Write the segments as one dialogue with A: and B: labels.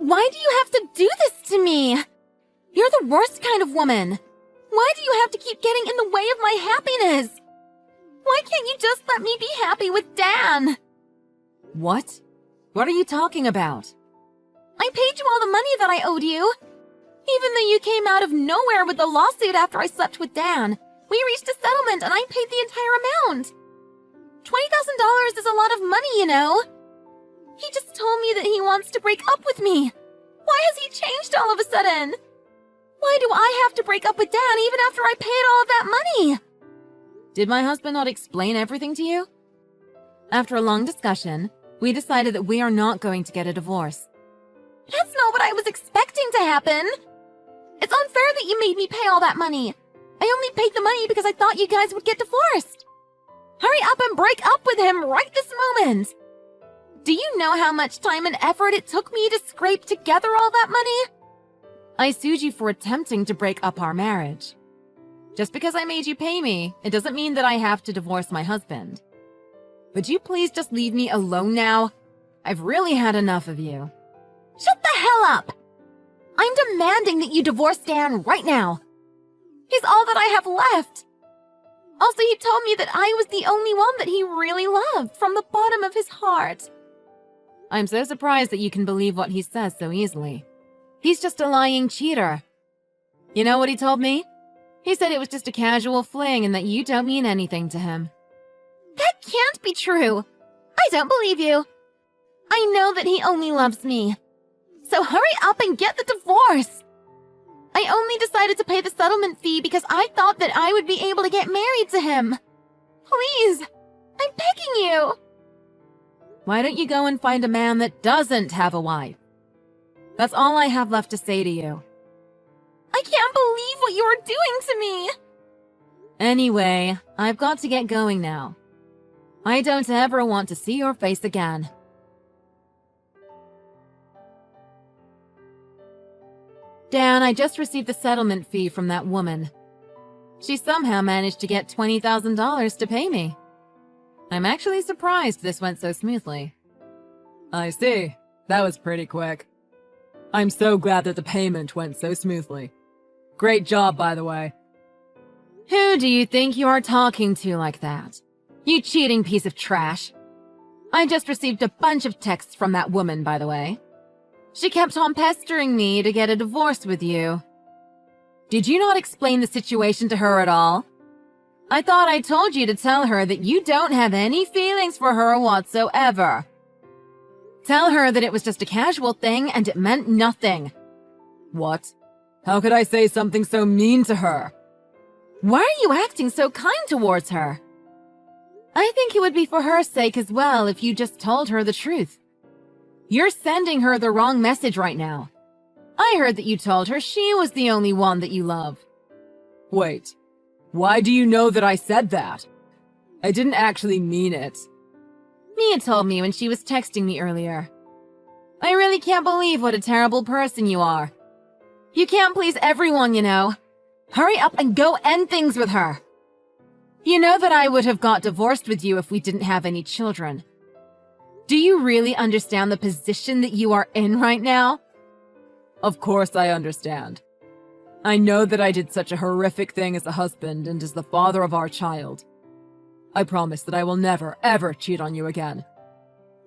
A: Why do you have to do this to me? You're the worst kind of woman. Why do you have to keep getting in the way of my happiness? Why can't you just let me be happy with Dan?
B: What? What are you talking about?
A: I paid you all the money that I owed you. Even though you came out of nowhere with the lawsuit after I slept with Dan, we reached a settlement and I paid the entire amount. $20,000 is a lot of money, you know. He just told me that he wants to break up with me. Why has he changed all of a sudden? Why do I have to break up with Dan even after I paid all of that money?
B: Did my husband not explain everything to you? After a long discussion, we decided that we are not going to get a divorce.
A: That's not what I was expecting to happen. It's unfair that you made me pay all that money. I only paid the money because I thought you guys would get divorced. Hurry up and break up with him right this moment. Do you know how much time and effort it took me to scrape together all that money?
B: I sued you for attempting to break up our marriage. Just because I made you pay me, it doesn't mean that I have to divorce my husband. Would you please just leave me alone now? I've really had enough of you.
A: Shut the hell up! I'm demanding that you divorce Dan right now. He's all that I have left. Also, he told me that I was the only one that he really loved from the bottom of his heart.
B: I'm so surprised that you can believe what he says so easily. He's just a lying cheater. You know what he told me? He said it was just a casual fling and that you don't mean anything to him.
A: That can't be true. I don't believe you. I know that he only loves me. So hurry up and get the divorce. I only decided to pay the settlement fee because I thought that I would be able to get married to him. Please, I'm begging you.
B: Why don't you go and find a man that doesn't have a wife? That's all I have left to say to you.
A: I can't believe what you are doing to me.
B: Anyway, I've got to get going now. I don't ever want to see your face again. Dan, I just received the settlement fee from that woman. She somehow managed to get $20,000 to pay me. I'm actually surprised this went so smoothly. I see. That was pretty quick. I'm so glad that the payment went so smoothly. Great job, by the way. Who do you think you are talking to like that? You cheating piece of trash. I just received a bunch of texts from that woman, by the way. She kept on pestering me to get a divorce with you. Did you not explain the situation to her at all? I thought I told you to tell her that you don't have any feelings for her whatsoever. Tell her that it was just a casual thing and it meant nothing. What? How could I say something so mean to her? Why are you acting so kind towards her? I think it would be for her sake as well if you just told her the truth. You're sending her the wrong message right now. I heard that you told her she was the only one that you love. Wait, why do you know that I said that? I didn't actually mean it. Mia told me when she was texting me earlier. I really can't believe what a terrible person you are. You can't please everyone, you know. Hurry up and go end things with her. You know that I would have got divorced with you if we didn't have any children. Do you really understand the position that you are in right now? Of course I understand. I know that I did such a horrific thing as a husband and as the father of our child. I promise that I will never, ever cheat on you again.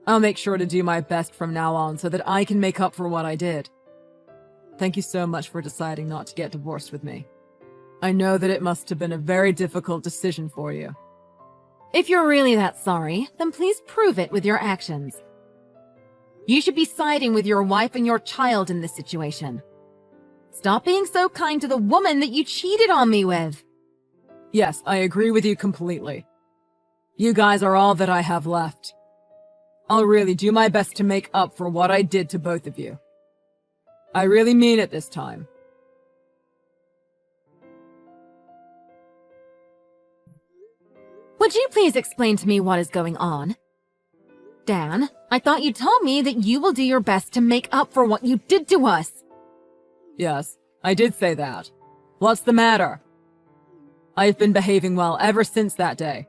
B: I'll make sure to do my best from now on so that I can make up for what I did. Thank you so much for deciding not to get divorced with me. I know that it must have been a very difficult decision for you. If you're really that sorry, then please prove it with your actions. You should be siding with your wife and your child in this situation. Stop being so kind to the woman that you cheated on me with. Yes, I agree with you completely. You guys are all that I have left. I'll really do my best to make up for what I did to both of you. I really mean it this time. Would you please explain to me what is going on? Dan, I thought you told me that you will do your best to make up for what you did to us. Yes, I did say that. What's the matter? I've been behaving well ever since that day.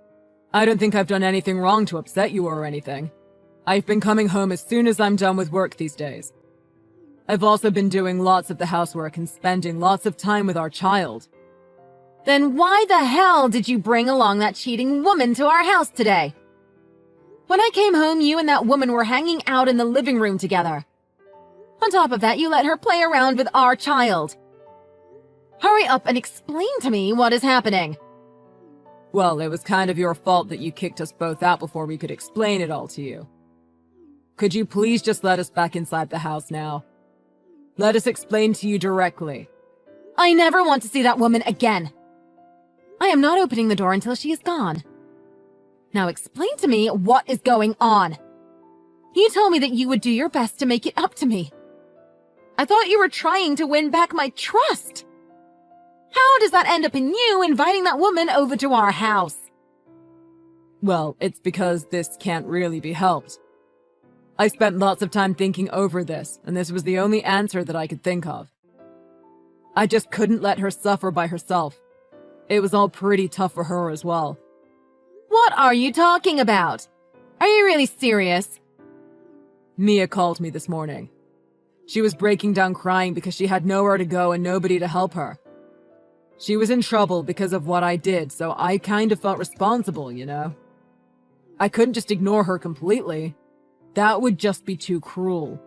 B: I don't think I've done anything wrong to upset you or anything. I've been coming home as soon as I'm done with work these days. I've also been doing lots of the housework and spending lots of time with our child.
A: Then why the hell did you bring along that cheating woman to our house today? When I came home, you and that woman were hanging out in the living room together. On top of that, you let her play around with our child. Hurry up and explain to me what is happening.
B: Well, it was kind of your fault that you kicked us both out before we could explain it all to you. Could you please just let us back inside the house now? Let us explain to you directly.
A: I never want to see that woman again. I am not opening the door until she is gone. Now explain to me what is going on. You told me that you would do your best to make it up to me. I thought you were trying to win back my trust. How does that end up in you inviting that woman over to our house?
B: Well, it's because this can't really be helped. I spent lots of time thinking over this, and this was the only answer that I could think of. I just couldn't let her suffer by herself. It was all pretty tough for her as well.
A: What are you talking about? Are you really serious?
B: Mia called me this morning. She was breaking down crying because she had nowhere to go and nobody to help her. She was in trouble because of what I did, so I kind of felt responsible, you know? I couldn't just ignore her completely. That would just be too cruel.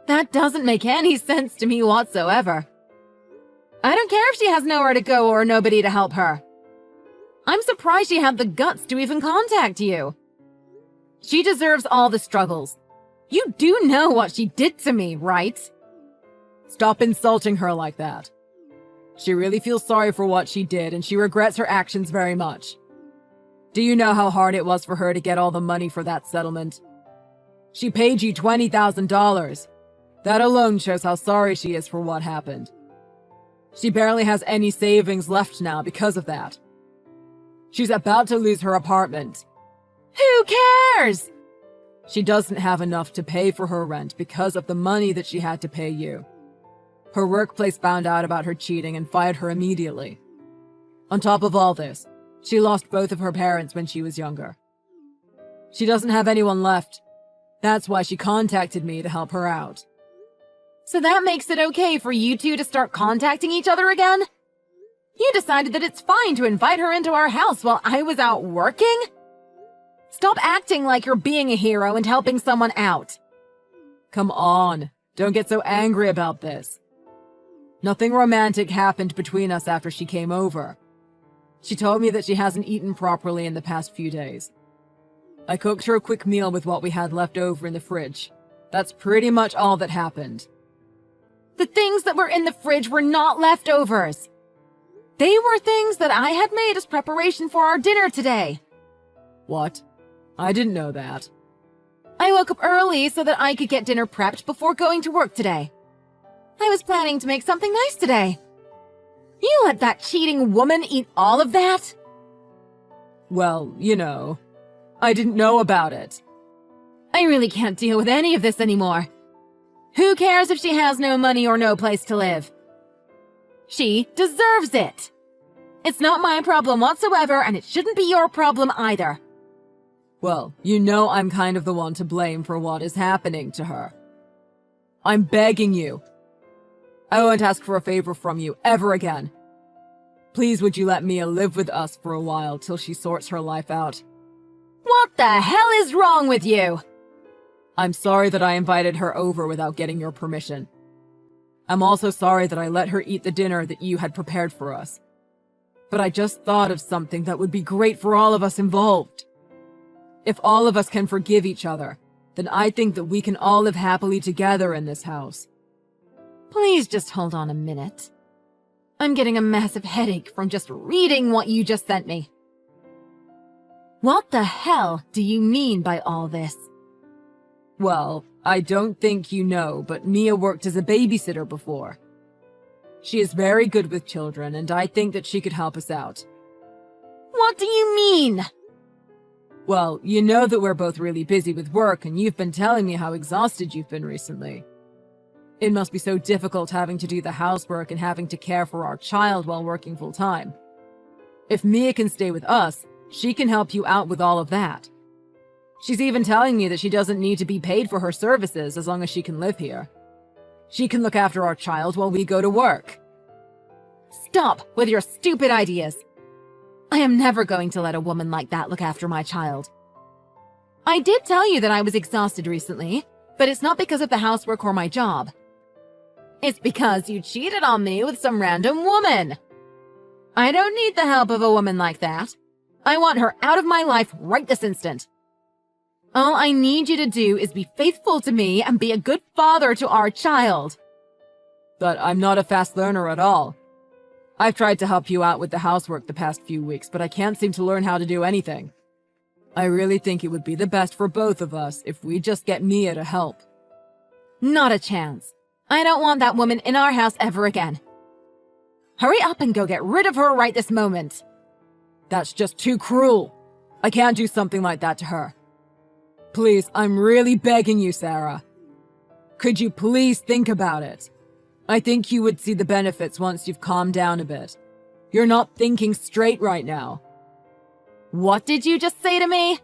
A: That doesn't make any sense to me whatsoever. I don't care if she has nowhere to go or nobody to help her. I'm surprised she had the guts to even contact you. She deserves all the struggles. You do know what she did to me, right?
B: Stop insulting her like that. She really feels sorry for what she did, and she regrets her actions very much. Do you know how hard it was for her to get all the money for that settlement? She paid you $20,000. That alone shows how sorry she is for what happened. She barely has any savings left now because of that. She's about to lose her apartment.
A: Who cares?
B: She doesn't have enough to pay for her rent because of the money that she had to pay you. Her workplace found out about her cheating and fired her immediately. On top of all this, she lost both of her parents when she was younger. She doesn't have anyone left. That's why she contacted me to help her out.
A: So that makes it okay for you two to start contacting each other again? You decided that it's fine to invite her into our house while I was out working? Stop acting like you're being a hero and helping someone out.
B: Come on, don't get so angry about this. Nothing romantic happened between us after she came over. She told me that she hasn't eaten properly in the past few days. I cooked her a quick meal with what we had left over in the fridge. That's pretty much all that happened.
A: The things that were in the fridge were not leftovers. They were things that I had made as preparation for our dinner today.
B: What? I didn't know that.
A: I woke up early so that I could get dinner prepped before going to work today. I was planning to make something nice today. You let that cheating woman eat all of that?
B: Well, you know, I didn't know about it.
A: I really can't deal with any of this anymore. Who cares if she has no money or no place to live? She deserves it. It's not my problem whatsoever, and it shouldn't be your problem either.
B: Well, you know I'm kind of the one to blame for what is happening to her. I'm begging you. I won't ask for a favor from you ever again. Please would you let Mia live with us for a while till she sorts her life out?
A: What the hell is wrong with you?
B: I'm sorry that I invited her over without getting your permission. I'm also sorry that I let her eat the dinner that you had prepared for us. But I just thought of something that would be great for all of us involved. If all of us can forgive each other, then I think that we can all live happily together in this house.
A: Please just hold on a minute. I'm getting a massive headache from just reading what you just sent me. What the hell do you mean by all this?
B: Well, I don't think you know, but Mia worked as a babysitter before. She is very good with children, and I think that she could help us out.
A: What do you mean?
B: Well, you know that we're both really busy with work, and you've been telling me how exhausted you've been recently. It must be so difficult having to do the housework and having to care for our child while working full-time. If Mia can stay with us, she can help you out with all of that. She's even telling me that she doesn't need to be paid for her services as long as she can live here. She can look after our child while we go to work. Stop with your stupid ideas. I am never going to let a woman like that look after my child. I did tell you that I was exhausted recently, but it's not because of the housework or my job. It's because you cheated on me with some random woman. I don't need the help of a woman like that. I want her out of my life right this instant. All I need you to do is be faithful to me and be a good father to our child. But I'm not a fast learner at all. I've tried to help you out with the housework the past few weeks, but I can't seem to learn how to do anything. I really think it would be the best for both of us if we just get Mia to help. Not a chance. I don't want that woman in our house ever again. Hurry up and go get rid of her right this moment. That's just too cruel. I can't do something like that to her. Please, I'm really begging you, Sarah. Could you please think about it? I think you would see the benefits once you've calmed down a bit. You're not thinking straight right now. What did you just say to me?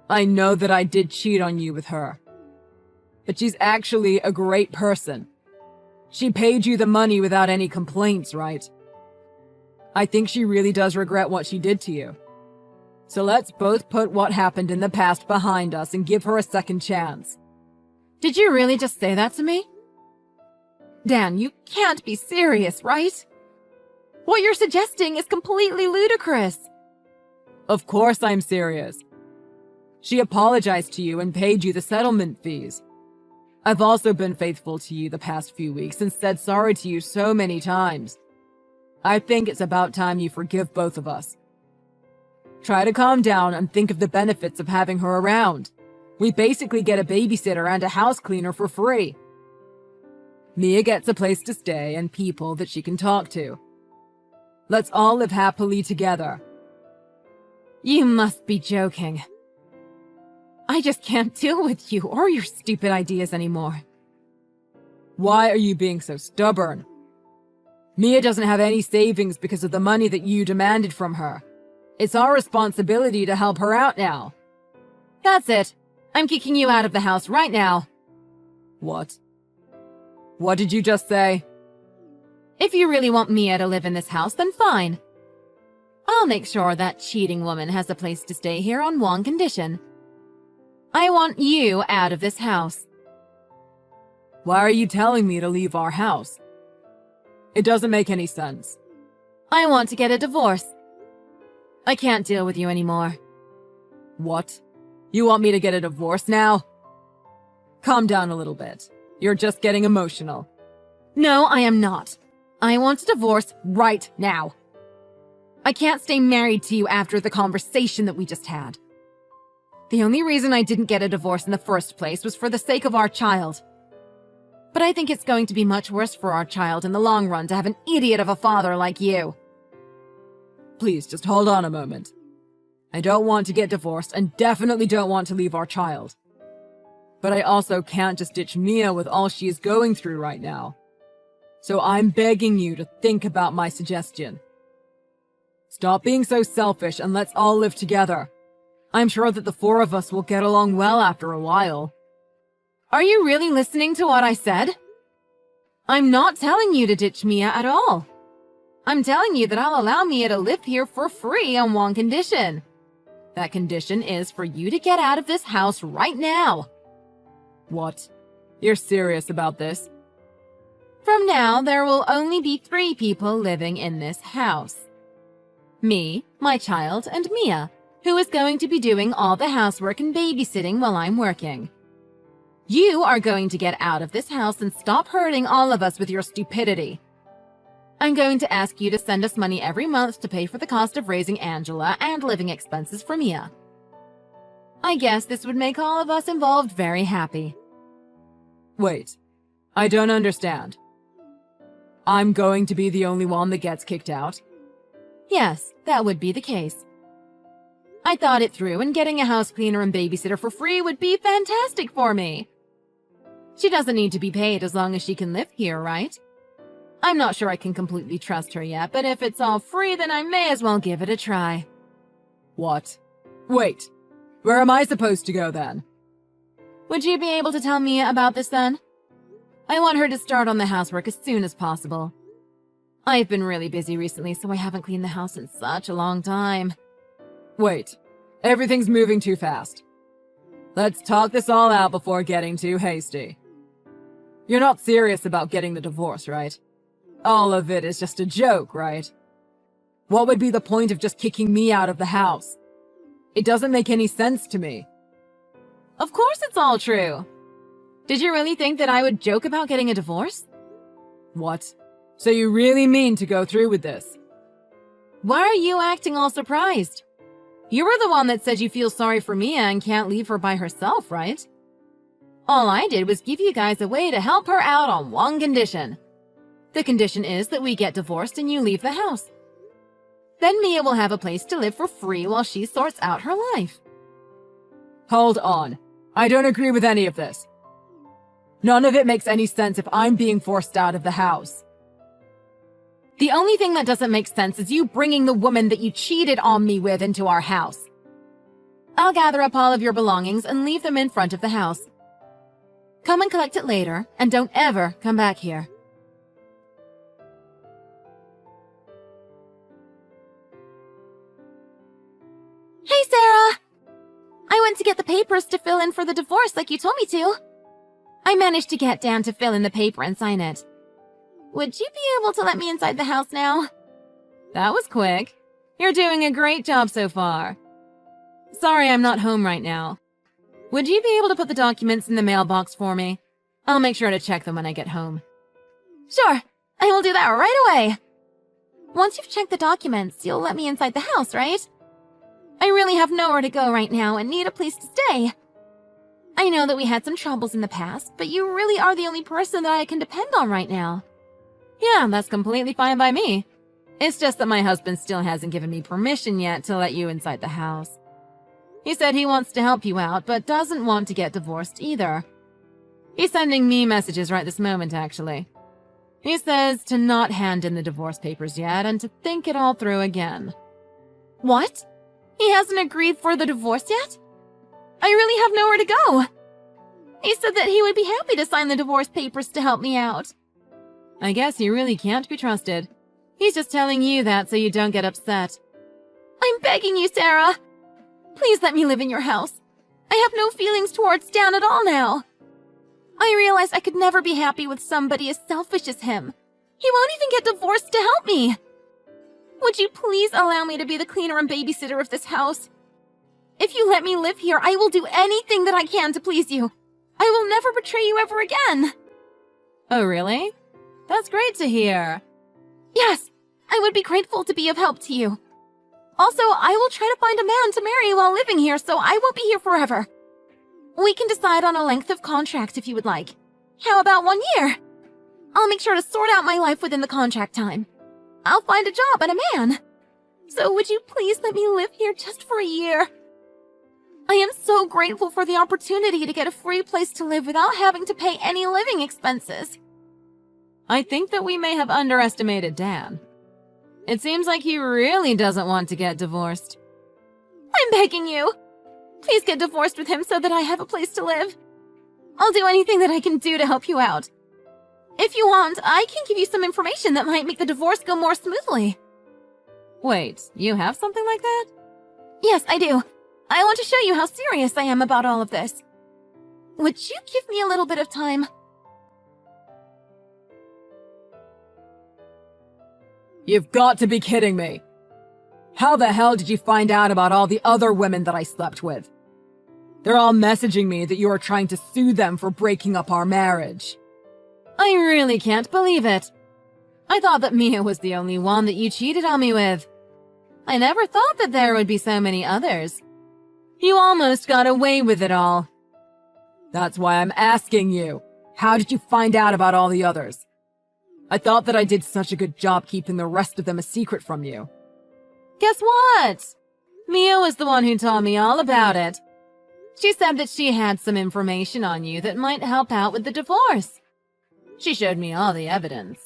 B: I know that I did cheat on you with her. But she's actually a great person. She paid you the money without any complaints, right? I think she really does regret what she did to you. So let's both put what happened in the past behind us and give her a second chance. Did you really just say that to me? Dan, you can't be serious, right? What you're suggesting is completely ludicrous. Of course I'm serious. She apologized to you and paid you the settlement fees. I've also been faithful to you the past few weeks and said sorry to you so many times. I think it's about time you forgive both of us. Try to calm down and think of the benefits of having her around. We basically get a babysitter and a house cleaner for free. Mia gets a place to stay and people that she can talk to. Let's all live happily together. You must be joking. I just can't deal with you or your stupid ideas anymore. Why are you being so stubborn? Mia doesn't have any savings because of the money that you demanded from her. It's our responsibility to help her out now. That's it. I'm kicking you out of the house right now. What? What did you just say? If you really want Mia to live in this house, then fine. I'll make sure that cheating woman has a place to stay here on one condition. I want you out of this house. Why are you telling me to leave our house? It doesn't make any sense. I want to get a divorce. I can't deal with you anymore. What? You want me to get a divorce now? Calm down a little bit. You're just getting emotional. No, I am not. I want a divorce right now. I can't stay married to you after the conversation that we just had. The only reason I didn't get a divorce in the first place was for the sake of our child. But I think it's going to be much worse for our child in the long run to have an idiot of a father like you. Please, just hold on a moment. I don't want to get divorced and definitely don't want to leave our child. But I also can't just ditch Mia with all she is going through right now. So I'm begging you to think about my suggestion. Stop being so selfish and let's all live together. I'm sure that the four of us will get along well after a while. Are you really listening to what I said? I'm not telling you to ditch Mia at all. I'm telling you that I'll allow Mia to live here for free on one condition. That condition is for you to get out of this house right now. What? You're serious about this? From now, there will only be 3 people living in this house. Me, my child, and Mia, who is going to be doing all the housework and babysitting while I'm working. You are going to get out of this house and stop hurting all of us with your stupidity. I'm going to ask you to send us money every month to pay for the cost of raising Angela and living expenses for Mia. I guess this would make all of us involved very happy. Wait, I don't understand. I'm going to be the only one that gets kicked out? Yes, that would be the case. I thought it through, and getting a house cleaner and babysitter for free would be fantastic for me. She doesn't need to be paid as long as she can live here, right? I'm not sure I can completely trust her yet, but if it's all free, then I may as well give it a try. What? Wait, where am I supposed to go then? Would you be able to tell Mia about this then? I want her to start on the housework as soon as possible. I've been really busy recently, so I haven't cleaned the house in such a long time. Wait, everything's moving too fast. Let's talk this all out before getting too hasty. You're not serious about getting the divorce, right? All of it is just a joke, right? What would be the point of just kicking me out of the house? It doesn't make any sense to me. Of course it's all true. Did you really think that I would joke about getting a divorce? What? So you really mean to go through with this? Why are you acting all surprised? You were the one that said you feel sorry for Mia and can't leave her by herself, right? All I did was give you guys a way to help her out on one condition. The condition is that we get divorced and you leave the house. Then Mia will have a place to live for free while she sorts out her life. Hold on. I don't agree with any of this. None of it makes any sense if I'm being forced out of the house. The only thing that doesn't make sense is you bringing the woman that you cheated on me with into our house. I'll gather up all of your belongings and leave them in front of the house. Come and collect it later, and don't ever come back here.
A: Hey, Sarah! I went to get the papers to fill in for the divorce like you told me to. I managed to get Dan to fill in the paper and sign it. Would you be able to let me inside the house now?
B: That was quick. You're doing a great job so far. Sorry, I'm not home right now. Would you be able to put the documents in the mailbox for me? I'll make sure to check them when I get home.
A: Sure, I will do that right away. Once you've checked the documents, you'll let me inside the house, right? I really have nowhere to go right now and need a place to stay. I know that we had some troubles in the past, but you really are the only person that I can depend on right now.
B: Yeah, that's completely fine by me. It's just that my husband still hasn't given me permission yet to let you inside the house. He said he wants to help you out, but doesn't want to get divorced either. He's sending me messages right this moment, actually. He says to not hand in the divorce papers yet and to think it all through again.
A: What? He hasn't agreed for the divorce yet? I really have nowhere to go. He said that he would be happy to sign the divorce papers to help me out.
B: I guess he really can't be trusted. He's just telling you that so you don't get upset.
A: I'm begging you, Sarah. Please let me live in your house. I have no feelings towards Dan at all now. I realized I could never be happy with somebody as selfish as him. He won't even get divorced to help me. Would you please allow me to be the cleaner and babysitter of this house? If you let me live here, I will do anything that I can to please you. I will never betray you ever again.
B: Oh, really? That's great to hear.
A: Yes, I would be grateful to be of help to you. Also, I will try to find a man to marry while living here, so I won't be here forever. We can decide on a length of contract if you would like. How about 1 year? I'll make sure to sort out my life within the contract time. I'll find a job and a man. So would you please let me live here just for a year? I am so grateful for the opportunity to get a free place to live without having to pay any living expenses.
B: I think that we may have underestimated Dan. It seems like he really doesn't want to get divorced.
A: I'm begging you. Please get divorced with him so that I have a place to live. I'll do anything that I can do to help you out. If you want, I can give you some information that might make the divorce go more smoothly.
B: Wait, you have something like that?
A: Yes, I do. I want to show you how serious I am about all of this. Would you give me a little bit of time?
B: You've got to be kidding me. How the hell did you find out about all the other women that I slept with? They're all messaging me that you are trying to sue them for breaking up our marriage. I really can't believe it. I thought that Mia was the only one that you cheated on me with. I never thought that there would be so many others. You almost got away with it all. That's why I'm asking you. How did you find out about all the others? I thought that I did such a good job keeping the rest of them a secret from you. Guess what? Mia was the one who told me all about it. She said that she had some information on you that might help out with the divorce. She showed me all the evidence.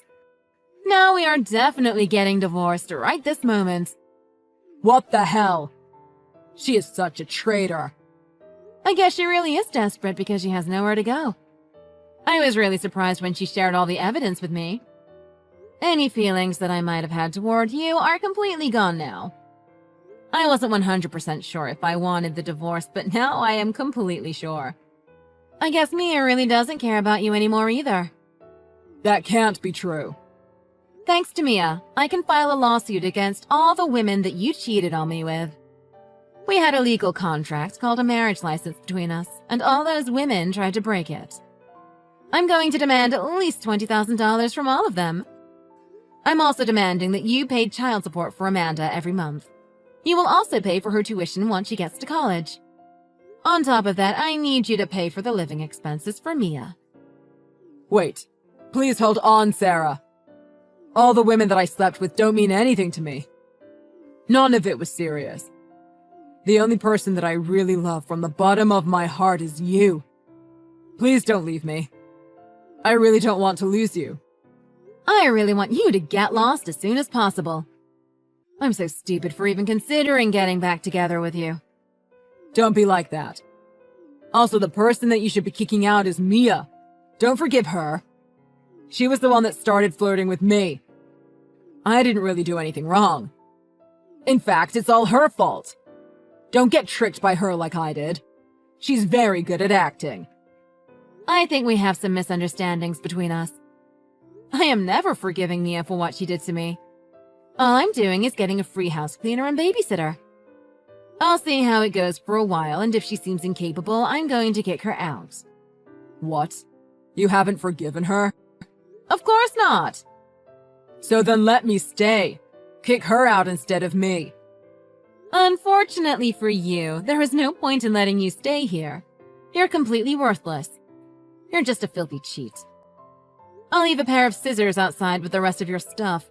B: Now we are definitely getting divorced right this moment. What the hell? She is such a traitor. I guess she really is desperate because she has nowhere to go. I was really surprised when she shared all the evidence with me. Any feelings that I might have had toward you are completely gone now. I wasn't 100% sure if I wanted the divorce, but now I am completely sure. I guess Mia really doesn't care about you anymore either. That can't be true. Thanks to Mia, I can file a lawsuit against all the women that you cheated on me with. We had a legal contract called a marriage license between us, and all those women tried to break it. I'm going to demand at least $20,000 from all of them. I'm also demanding that you pay child support for Amanda every month. You will also pay for her tuition once she gets to college. On top of that, I need you to pay for the living expenses for Mia. Wait, please hold on, Sarah. All the women that I slept with don't mean anything to me. None of it was serious. The only person that I really love from the bottom of my heart is you. Please don't leave me. I really don't want to lose you. I really want you to get lost as soon as possible. I'm so stupid for even considering getting back together with you. Don't be like that. Also, the person that you should be kicking out is Mia. Don't forgive her. She was the one that started flirting with me. I didn't really do anything wrong. In fact, it's all her fault. Don't get tricked by her like I did. She's very good at acting. I think we have some misunderstandings between us. I am never forgiving Mia for what she did to me. All I'm doing is getting a free house cleaner and babysitter. I'll see how it goes for a while, and if she seems incapable, I'm going to kick her out. What? You haven't forgiven her? Of course not. So then let me stay. Kick her out instead of me. Unfortunately for you, there is no point in letting you stay here. You're completely worthless. You're just a filthy cheat. I'll leave a pair of scissors outside with the rest of your stuff.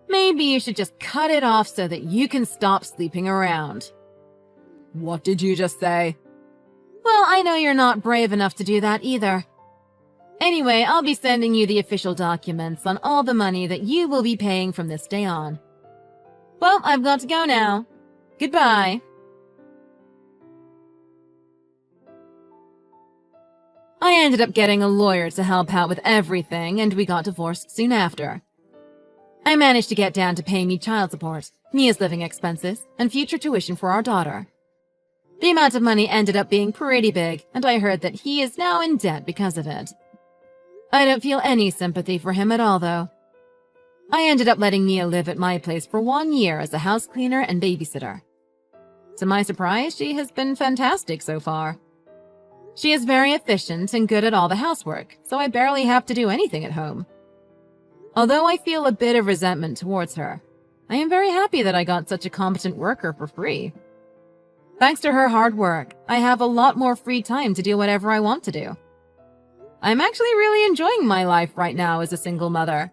B: Maybe you should just cut it off so that you can stop sleeping around. What did you just say? Well, I know you're not brave enough to do that either. Anyway, I'll be sending you the official documents on all the money that you will be paying from this day on. Well, I've got to go now. Goodbye. I ended up getting a lawyer to help out with everything, and we got divorced soon after. I managed to get Dan to pay me child support, Mia's living expenses, and future tuition for our daughter. The amount of money ended up being pretty big, and I heard that he is now in debt because of it. I don't feel any sympathy for him at all, though. I ended up letting Mia live at my place for 1 year as a house cleaner and babysitter. To my surprise, she has been fantastic so far. She is very efficient and good at all the housework, so I barely have to do anything at home. Although I feel a bit of resentment towards her, I am very happy that I got such a competent worker for free. Thanks to her hard work, I have a lot more free time to do whatever I want to do. I'm actually really enjoying my life right now as a single mother.